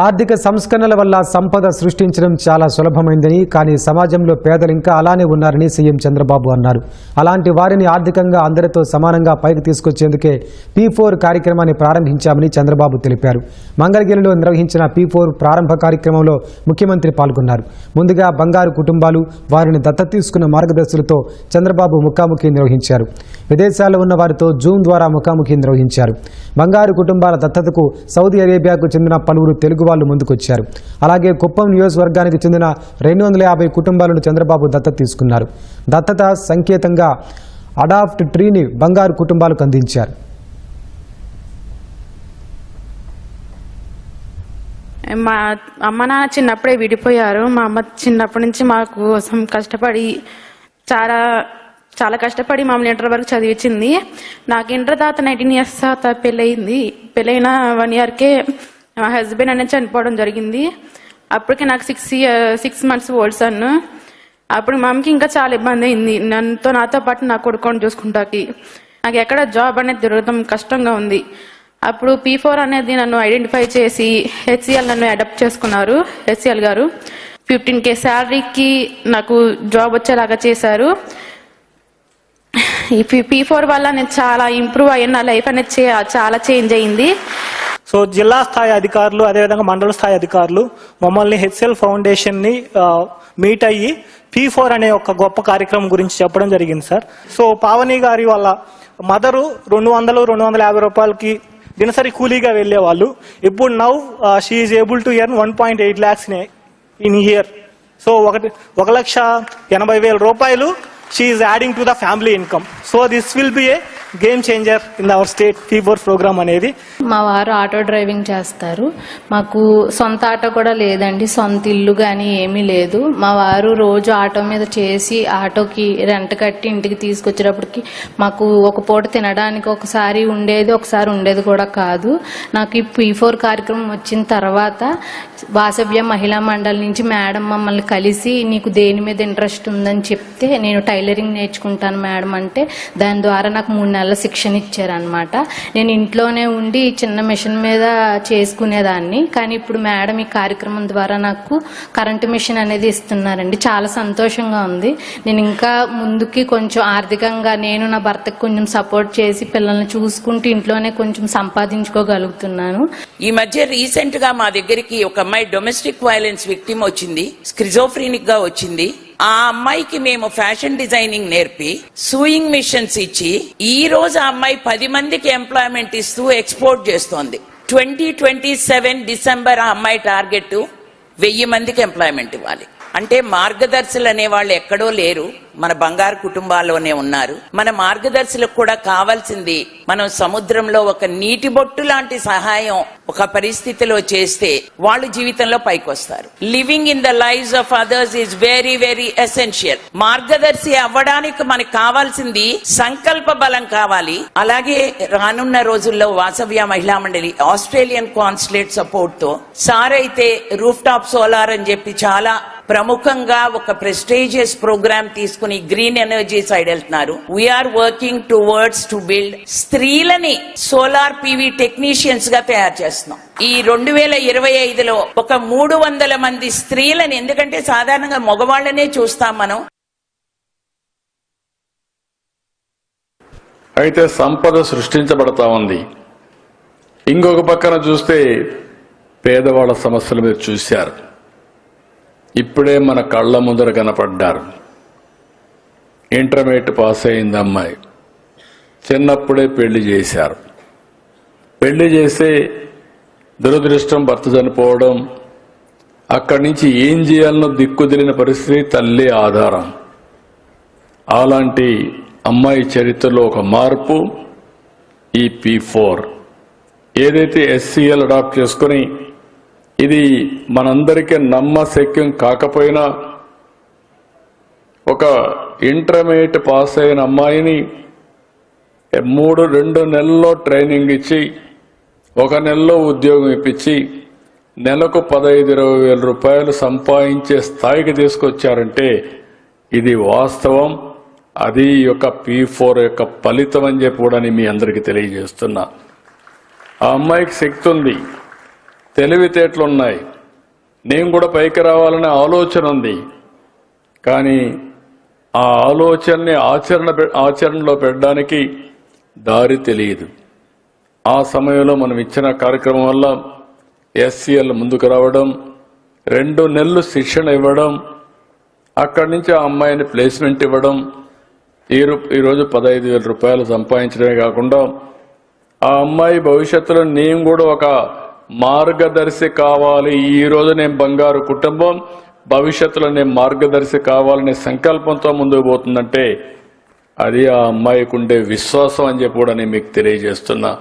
ఆర్థిక సంస్కరణల వల్ల సంపద సృష్టించడం చాలా సులభమైందని, కానీ సమాజంలో పేదలు ఇంకా అలానే ఉన్నారని సీఎం చంద్రబాబు అన్నారు. అలాంటి వారిని ఆర్థికంగా అందరితో సమానంగా పైకి తీసుకొచ్చేందుకే P4 కార్యక్రమాన్ని ప్రారంభించామని చంద్రబాబు తెలిపారు. మంగళగిరిలో నిర్వహించిన P4 ప్రారంభ కార్యక్రమంలో ముఖ్యమంత్రి పాల్గొన్నారు. ముందుగా బంగారు కుటుంబాలు, వారిని దత్తత తీసుకున్న మార్గదర్శులతో చంద్రబాబు ముఖాముఖి నిర్వహించారు. విదేశాల్లో ఉన్న వారితో జూమ్ ద్వారా ముఖాముఖి నిర్వహించారు. బంగారు కుటుంబాల దత్తతకు సౌదీ అరేబియాకు చెందిన పలువురు తెలుగు వాళ్ళు ముందుకొచ్చారు. అలాగే కుప్పం నియోజకవర్గానికి చెందిన 250 కుటుంబాలను చంద్రబాబు దత్తత తీసుకున్నారు. దత్తత సంకేతంగా అడాప్ట్ ట్రీని బంగారు కుటుంబాలకు అందించారు. మా అమ్మ నాన్న చిన్నప్పుడే విడిపోయారు. మా అమ్మ చిన్నప్పటి నుంచి మా కోసం కష్టపడి చాలా కష్టపడి మమ్మల్ని ఇంటర్ వరకు చదివించింది. నాకు ఇంటర్ తర్వాత 19 years తర్వాత పెళ్ళయింది. పెళ్ళైన 1 yearకే మా హస్బెండ్ అనేది చనిపోవడం జరిగింది. అప్పటికే నాకు 6 months ఓల్డ్ సన్. అప్పుడు మా అమ్మకి ఇంకా చాలా ఇబ్బంది అయింది. నాతో పాటు నా కొడుకుని చూసుకుంటాకి నాకు ఎక్కడ జాబ్ అనేది దొరకడం కష్టంగా ఉంది. అప్పుడు P4 అనేది నన్ను ఐడెంటిఫై చేసి HCL నన్ను అడాప్ట్ చేసుకున్నారు. HCL గారు 15K శాలరీకి నాకు జాబ్ వచ్చేలాగా చేశారు. ఈ P4 వల్ల నేను చాలా ఇంప్రూవ్ అయ్యాను. నా లైఫ్ అనేది చాలా చేంజ్ అయింది. సో జిల్లా స్థాయి అధికారులు, అదేవిధంగా మండల స్థాయి అధికారులు మమ్మల్ని HCL ఫౌండేషన్ని మీట్ అయ్యి P4 అనే ఒక గొప్ప కార్యక్రమం గురించి చెప్పడం జరిగింది సార్. సో పావని గారి వాళ్ళ మదరు 200-250 రూపాయలకి దినసరి కూలీగా వెళ్ళేవాళ్ళు. ఇప్పుడు now she is able to earn 1.8 lakhs in year. So 1,80,000 రూపాయలు she is adding to the family income. So this will be a game changer in our state P4 program అనేది. మా వారు auto driving చేస్తారు. మాకు సొంత auto కూడా లేదండి, సొంత ఇల్లు కానీ ఏమీ లేదు. మా వారు రోజు ఆటో మీద చేసి ఆటోకి రెంట్ కట్టి ఇంటికి తీసుకొచ్చేటప్పటికి మాకు ఒక పూట తినడానికి ఒకసారి ఉండేది, ఒకసారి ఉండేది కూడా కాదు. నాకు ఈ P4 కార్యక్రమం వచ్చిన తర్వాత వాసవ్య మహిళా మండలి నుంచి మేడం మమ్మల్ని కలిసి నీకు దేని మీద ఇంట్రెస్ట్ ఉందని చెప్తే నేను టైలరింగ్ నేర్చుకుంటాను మేడం అంటే దాని ద్వారా నాకు 3 నెలల శిక్షణ ఇచ్చారనమాట. నేను ఇంట్లోనే ఉండి చిన్న మిషన్ మీద చేసుకునేదాన్ని. కానీ ఇప్పుడు మేడం ఈ కార్యక్రమం ద్వారా నాకు కరెంటు మిషన్ అనేది ఇస్తున్నారండి. చాలా సంతోషంగా ఉంది. నేను ఇంకా ముందుకి కొంచెం ఆర్థికంగా నేను నా భర్తకు కొంచెం సపోర్ట్ చేసి పిల్లల్ని చూసుకుంటూ ఇంట్లోనే కొంచెం సంపాదించుకోగలుగుతున్నాను. ఈ మధ్య రీసెంట్ గా మా దగ్గరికి ఒక అమ్మాయి డొమెస్టిక్ వైలెన్స్ విక్టిమ్ వచ్చింది, స్కిజోఫ్రీనిక్ గా వచ్చింది. ఆ అమ్మాయికి మేము ఫ్యాషన్ డిజైనింగ్ నేర్పి సూయింగ్ మిషన్స్ ఇచ్చి ఈ రోజు ఆ అమ్మాయి 10 మందికి ఎంప్లాయ్మెంట్ ఇస్తూ ఎక్స్పోర్ట్ చేస్తోంది. 2027 December ఆ అమ్మాయి టార్గెట్ 1000 మందికి ఎంప్లాయ్మెంట్ ఇవ్వాలి. అంటే మార్గదర్శులు అనే వాళ్ళు ఎక్కడో లేరు, మన బంగారు కుటుంబాల్లోనే ఉన్నారు. మన మార్గదర్శులకు కూడా కావాల్సింది మనం సముద్రంలో ఒక నీటి బొట్టు లాంటి సహాయం ఒక పరిస్థితిలో చేస్తే వాళ్ళు జీవితంలో పైకి వస్తారు. Living in the lives of others is very very essential. మార్గదర్శి అవ్వడానికి మనకు కావాల్సింది సంకల్ప బలం కావాలి. అలాగే రానున్న రోజుల్లో Vasavya Mahila Mandali Australian consulate support తో సార్ అయితే రూఫ్ టాప్ సోలార్ అని చెప్పి చాలా ప్రముఖంగా ఒక ప్రెస్టీజియస్ ప్రోగ్రామ్ తీసుకుని గ్రీన్ ఎనర్జీ సైడ్ వెళ్తున్నారు. We're working towards to build స్త్రీలని సోలార్ PV టెక్నీషియన్స్ గా తయారు చేస్తున్నాం. ఈ 2025లో ఒక 300 మంది స్త్రీలని, ఎందుకంటే సాధారణంగా మగవాళ్ళనే చూస్తాం మనం. అయితే సంపద సృష్టించబడతా ఉంది. ఇంకొక పక్కన చూస్తే పేదవాళ్ల సమస్యల మీద చూశారు. ఇప్పుడే మన కళ్ళ ముందర కనపడ్డారు. ఇంటర్మీడియట్ పాస్ అయింది అమ్మాయి, చిన్నప్పుడే పెళ్లి చేశారు. పెళ్లి చేస్తే దురదృష్టం భర్త చనిపోవడం, అక్కడి నుంచి ఏం చేయాలనో దిక్కుదిలిన పరిస్థితి, తల్లి ఆధారం. అలాంటి అమ్మాయి చరిత్రలో ఒక మార్పు ఈ P4 ఏదైతే HCL అడాప్ట్ చేసుకుని, ఇది మనందరికీ నమ్మశక్యం కాకపోయినా ఒక ఇంటర్మీడియట్ పాస్ అయిన అమ్మాయిని 2 నెలల్లో ట్రైనింగ్ ఇచ్చి 1 నెలలో ఉద్యోగం ఇప్పించి నెలకు 15-20 వేల రూపాయలు సంపాదించే స్థాయికి తీసుకొచ్చారంటే ఇది వాస్తవం. అది యొక్క P4 యొక్క ఫలితం అని చెప్పి కూడా మీ అందరికీ తెలియజేస్తున్నా. ఆ అమ్మాయికి శక్తి ఉంది. తెలివితేటలున్నాయి, నేను కూడా పైకి రావాలనే ఆలోచన ఉంది. కానీ ఆ ఆలోచనని ఆచరణలో పెట్టడానికి దారి తెలియదు. ఆ సమయంలో మనం ఇచ్చిన కార్యక్రమం వల్ల SCL ముందుకు రావడం, 2 నెలలు శిక్షణ ఇవ్వడం, అక్కడి నుంచి ఆ అమ్మాయిని ప్లేస్మెంట్ ఇవ్వడం, ఈరోజు 15,000 రూపాయలు సంపాదించడమే కాకుండా ఆ అమ్మాయి భవిష్యత్తులో నేను కూడా ఒక మార్గదర్శి కావాలి, ఈ రోజు నేను బంగారు కుటుంబం, భవిష్యత్తులో నేను మార్గదర్శి కావాలనే సంకల్పంతో ముందుకు పోతుందంటే అది ఆ అమ్మాయికి ఉండే విశ్వాసం అని చెప్పి కూడా నేను మీకు తెలియజేస్తున్నా.